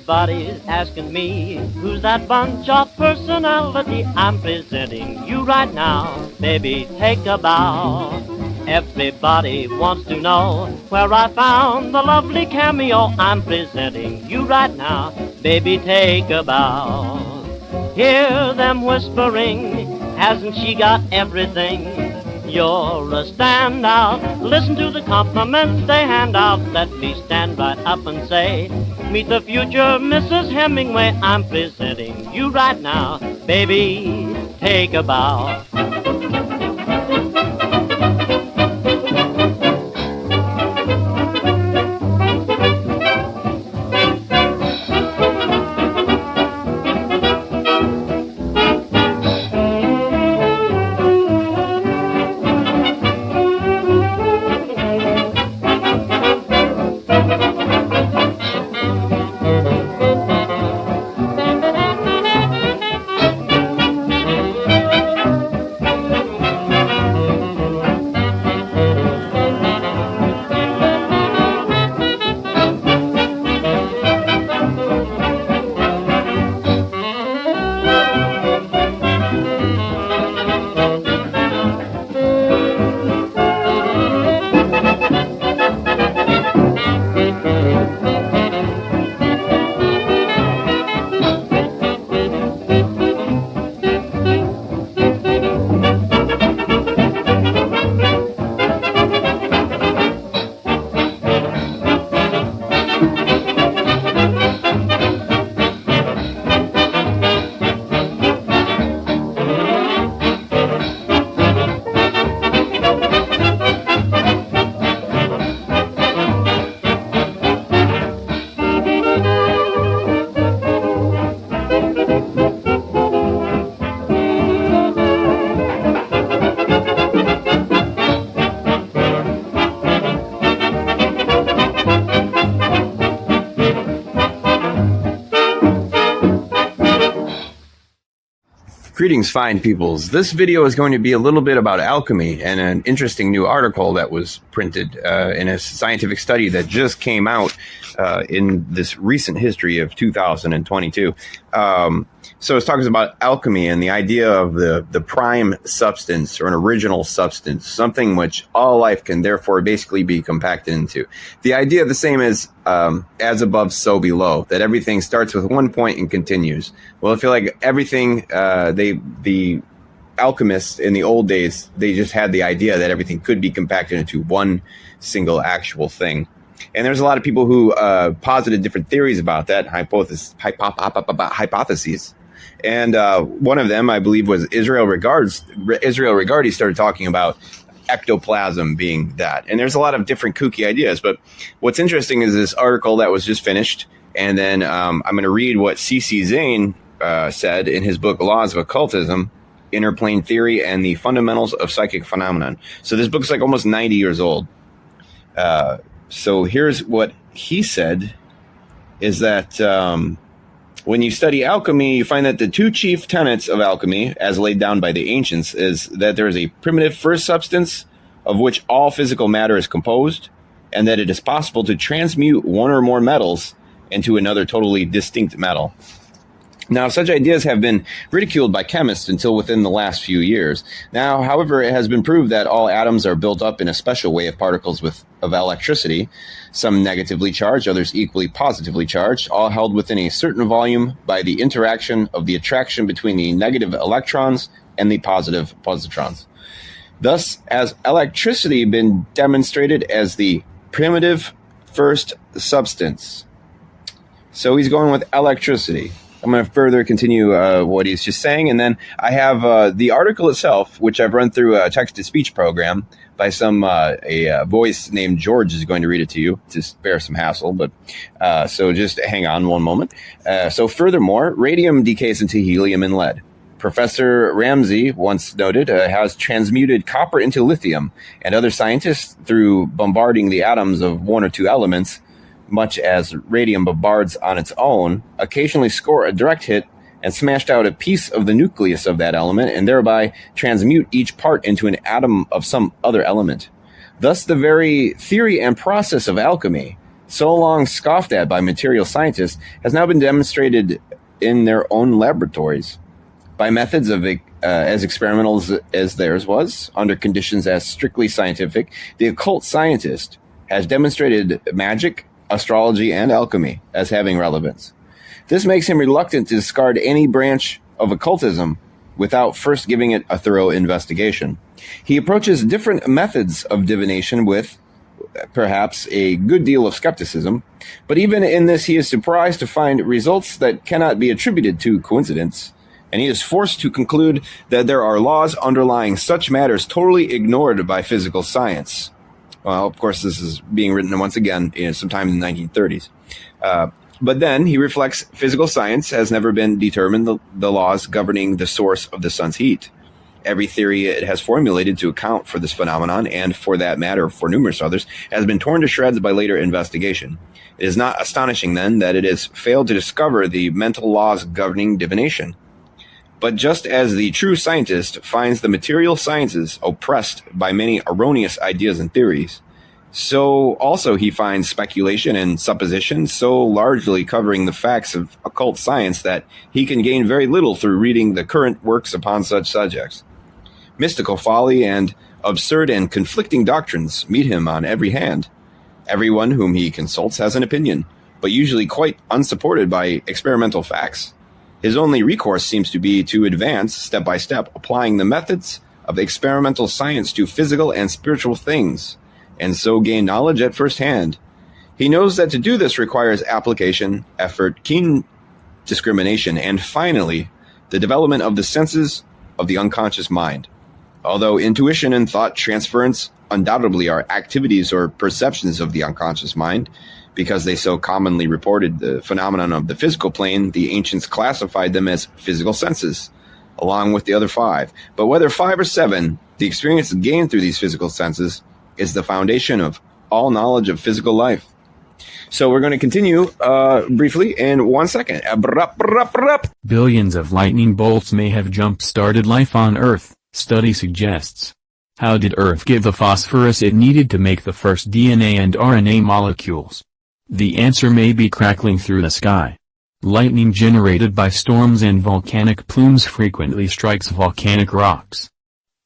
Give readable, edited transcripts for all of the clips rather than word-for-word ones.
Everybody's asking me, who's that bunch of personality I'm presenting you right now? Baby, take a bow. Everybody wants to know where I found the lovely cameo I'm presenting you right now. Baby, take a bow. Hear them whispering, hasn't she got everything? You're a standout. Listen to the compliments they hand out. Let me stand right up and say, meet the future Mrs. Hemingway I'm presenting you right now. Baby, take a bow. Greetings, fine peoples. This video is going to be a little bit about alchemy and an interesting new article that was printed in a scientific study that just came out in this recent history of 2022. So it's talking about alchemy and the idea of the prime substance or an original substance, something which all life can therefore basically be compacted into. The idea the same as above, so below, that everything starts with one point and continues. Well, I feel like everything, the alchemists in the old days, they just had the idea that everything could be compacted into one single actual thing. And there's a lot of people who posited different theories about that, hypotheses. And one of them, I believe, was Israel Regardie started talking about ectoplasm being that. And there's a lot of different kooky ideas. But what's interesting is this article that was just finished. And then I'm going to read what C.C. Zane said in his book, Laws of Occultism, Interplane Theory, and the Fundamentals of Psychic Phenomenon. So this book's like almost 90 years old. So here's what he said, is that when you study alchemy, you find that the two chief tenets of alchemy, as laid down by the ancients, is that there is a primitive first substance of which all physical matter is composed, and that it is possible to transmute one or more metals into another totally distinct metal. Now, such ideas have been ridiculed by chemists until within the last few years. Now, however, it has been proved that all atoms are built up in a special way of particles of electricity, some negatively charged, others equally positively charged, all held within a certain volume by the interaction of the attraction between the negative electrons and the positive positrons. Thus, has electricity been demonstrated as the primitive first substance? So he's going with electricity. I'm going to further continue what he's just saying. And then I have the article itself, which I've run through a text-to-speech program by a voice named George is going to read it to you to spare some hassle. But so just hang on one moment. So furthermore, radium decays into helium and lead. Professor Ramsey once noted has transmuted copper into lithium, and other scientists, through bombarding the atoms of one or two elements, much as radium bombards on its own, occasionally score a direct hit and smashed out a piece of the nucleus of that element and thereby transmute each part into an atom of some other element. Thus, the very theory and process of alchemy so long scoffed at by material scientists, has now been demonstrated in their own laboratories by methods as experimental as theirs was, under conditions as strictly scientific. The occult scientist has demonstrated magic, astrology, and alchemy as having relevance. This makes him reluctant to discard any branch of occultism without first giving it a thorough investigation. He approaches different methods of divination with perhaps a good deal of skepticism, but even in this he is surprised to find results that cannot be attributed to coincidence, and he is forced to conclude that there are laws underlying such matters totally ignored by physical science. Well, of course, this is being written once again sometime in the 1930s. But then he reflects physical science has never been determined the laws governing the source of the sun's heat. Every theory it has formulated to account for this phenomenon, and for that matter for numerous others, has been torn to shreds by later investigation. It is not astonishing, then, that it has failed to discover the mental laws governing divination. But just as the true scientist finds the material sciences oppressed by many erroneous ideas and theories, so also he finds speculation and supposition so largely covering the facts of occult science that he can gain very little through reading the current works upon such subjects. Mystical folly and absurd and conflicting doctrines meet him on every hand. Everyone whom he consults has an opinion, but usually quite unsupported by experimental facts. His only recourse seems to be to advance, step by step, applying the methods of experimental science to physical and spiritual things, and so gain knowledge at first hand. He knows that to do this requires application, effort, keen discrimination, and finally, the development of the senses of the unconscious mind. Although intuition and thought transference undoubtedly are activities or perceptions of the unconscious mind, because they so commonly reported the phenomenon of the physical plane, the ancients classified them as physical senses, along with the other five. But whether 5 or 7, the experience gained through these physical senses is the foundation of all knowledge of physical life. So we're going to continue briefly in 1 second. Billions of lightning bolts may have jump-started life on Earth, study suggests. How did Earth get the phosphorus it needed to make the first DNA and RNA molecules? The answer may be crackling through the sky. Lightning generated by storms and volcanic plumes frequently strikes volcanic rocks.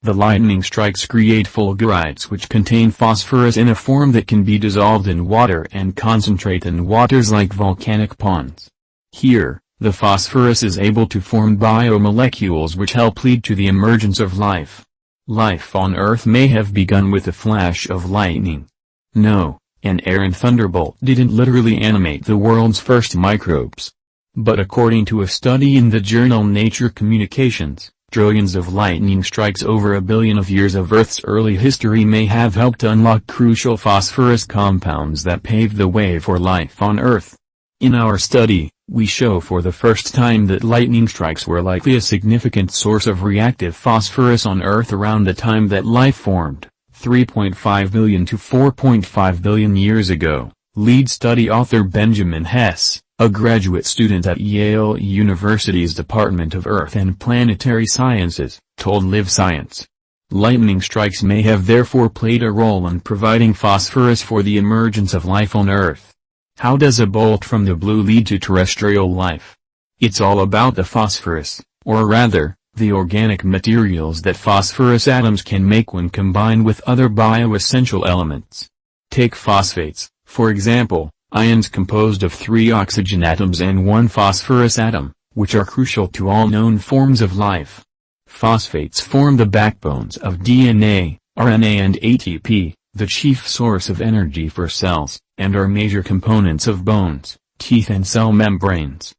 The lightning strikes create fulgurites which contain phosphorus in a form that can be dissolved in water and concentrate in waters like volcanic ponds. Here, the phosphorus is able to form biomolecules which help lead to the emergence of life. Life on Earth may have begun with a flash of lightning. No, an errant thunderbolt didn't literally animate the world's first microbes. But according to a study in the journal Nature Communications, trillions of lightning strikes over 1 billion of years of Earth's early history may have helped unlock crucial phosphorus compounds that paved the way for life on Earth. In our study, we show for the first time that lightning strikes were likely a significant source of reactive phosphorus on Earth around the time that life formed, 3.5 billion to 4.5 billion years ago. Lead study author Benjamin Hess, a graduate student at Yale University's Department of Earth and Planetary Sciences, told Live Science. Lightning strikes may have therefore played a role in providing phosphorus for the emergence of life on Earth. How does a bolt from the blue lead to terrestrial life? It's all about the phosphorus, or rather, the organic materials that phosphorus atoms can make when combined with other bioessential elements. Take phosphates, for example, ions composed of 3 oxygen atoms and 1 phosphorus atom, which are crucial to all known forms of life. Phosphates form the backbones of DNA, RNA and ATP, the chief source of energy for cells, and are major components of bones, teeth and cell membranes.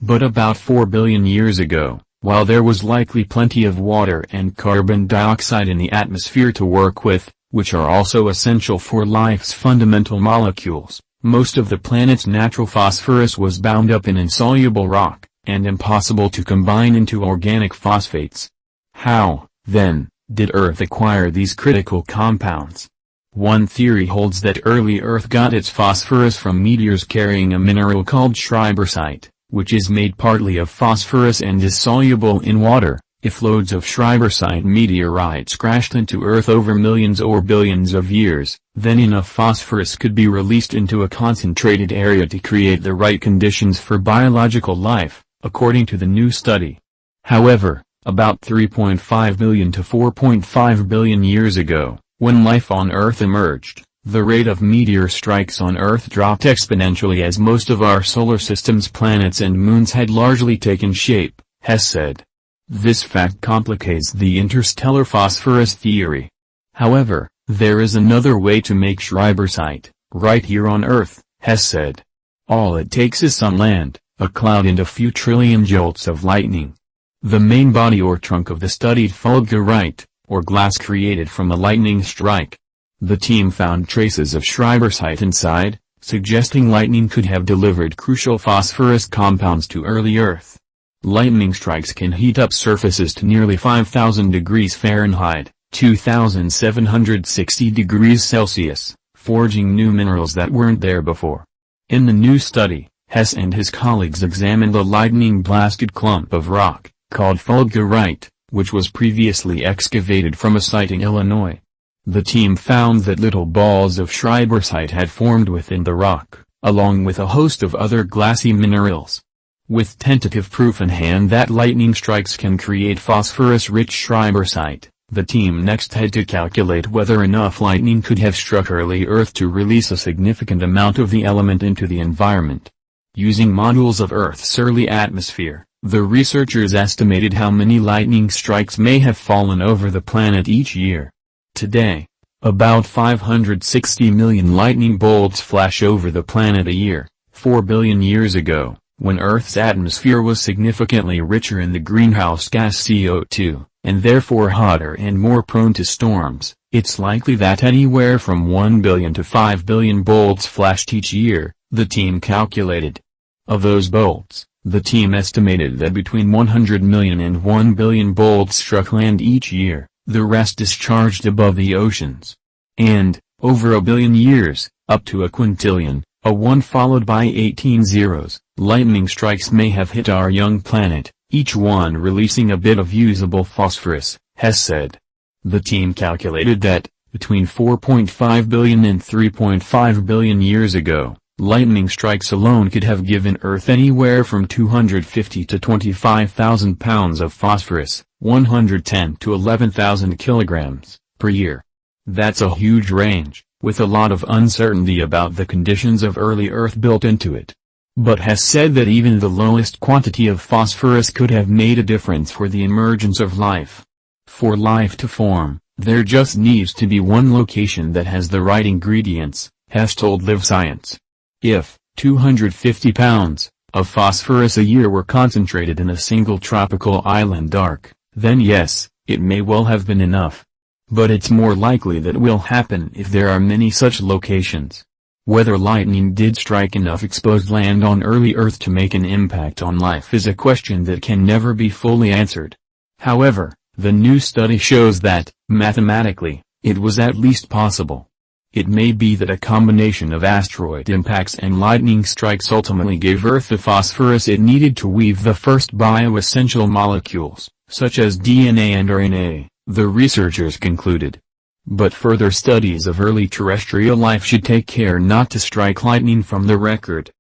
But about 4 billion years ago, while there was likely plenty of water and carbon dioxide in the atmosphere to work with, which are also essential for life's fundamental molecules, most of the planet's natural phosphorus was bound up in insoluble rock, and impossible to combine into organic phosphates. How, then, did Earth acquire these critical compounds? One theory holds that early Earth got its phosphorus from meteors carrying a mineral called schreibersite, which is made partly of phosphorus and is soluble in water, If loads of Schreibersite meteorites crashed into Earth over millions or billions of years, then enough phosphorus could be released into a concentrated area to create the right conditions for biological life, according to the new study. However, about 3.5 billion to 4.5 billion years ago, when life on Earth emerged, the rate of meteor strikes on Earth dropped exponentially as most of our solar system's planets and moons had largely taken shape, Hess said. This fact complicates the interstellar phosphorus theory. However, there is another way to make Schreibersite, right here on Earth, Hess said. All it takes is some land, a cloud and a few trillion jolts of lightning. The main body or trunk of the studied fulgurite, or glass created from a lightning strike. The team found traces of Schreibersite inside, suggesting lightning could have delivered crucial phosphorus compounds to early Earth. Lightning strikes can heat up surfaces to nearly 5,000 degrees Fahrenheit, 2,760 degrees Celsius, forging new minerals that weren't there before. In the new study, Hess and his colleagues examined a lightning-blasted clump of rock, called fulgurite, which was previously excavated from a site in Illinois. The team found that little balls of Schreibersite had formed within the rock, along with a host of other glassy minerals. With tentative proof in hand that lightning strikes can create phosphorus-rich Schreibersite, the team next had to calculate whether enough lightning could have struck early Earth to release a significant amount of the element into the environment. Using models of Earth's early atmosphere, the researchers estimated how many lightning strikes may have fallen over the planet each year. Today, about 560 million lightning bolts flash over the planet a year. 4 billion years ago, when Earth's atmosphere was significantly richer in the greenhouse gas CO2, and therefore hotter and more prone to storms, it's likely that anywhere from 1 billion to 5 billion bolts flashed each year, the team calculated. Of those bolts, the team estimated that between 100 million and 1 billion bolts struck land each year, the rest discharged above the oceans. And, over a billion years, up to a quintillion, a 1 followed by 18 zeros, lightning strikes may have hit our young planet, each one releasing a bit of usable phosphorus, Hess said. The team calculated that, between 4.5 billion and 3.5 billion years ago, lightning strikes alone could have given Earth anywhere from 250 to 25,000 pounds of phosphorus, 110 to 11,000 kilograms, per year. That's a huge range, with a lot of uncertainty about the conditions of early Earth built into it. But Hess said that even the lowest quantity of phosphorus could have made a difference for the emergence of life. For life to form, there just needs to be one location that has the right ingredients, Hess told Live Science. If 250 pounds of phosphorus a year were concentrated in a single tropical island arc, then yes, it may well have been enough. But it's more likely that will happen if there are many such locations. Whether lightning did strike enough exposed land on early Earth to make an impact on life is a question that can never be fully answered. However, the new study shows that, mathematically, it was at least possible. It may be that a combination of asteroid impacts and lightning strikes ultimately gave Earth the phosphorus it needed to weave the first bioessential molecules, such as DNA and RNA, the researchers concluded. But further studies of early terrestrial life should take care not to strike lightning from the record.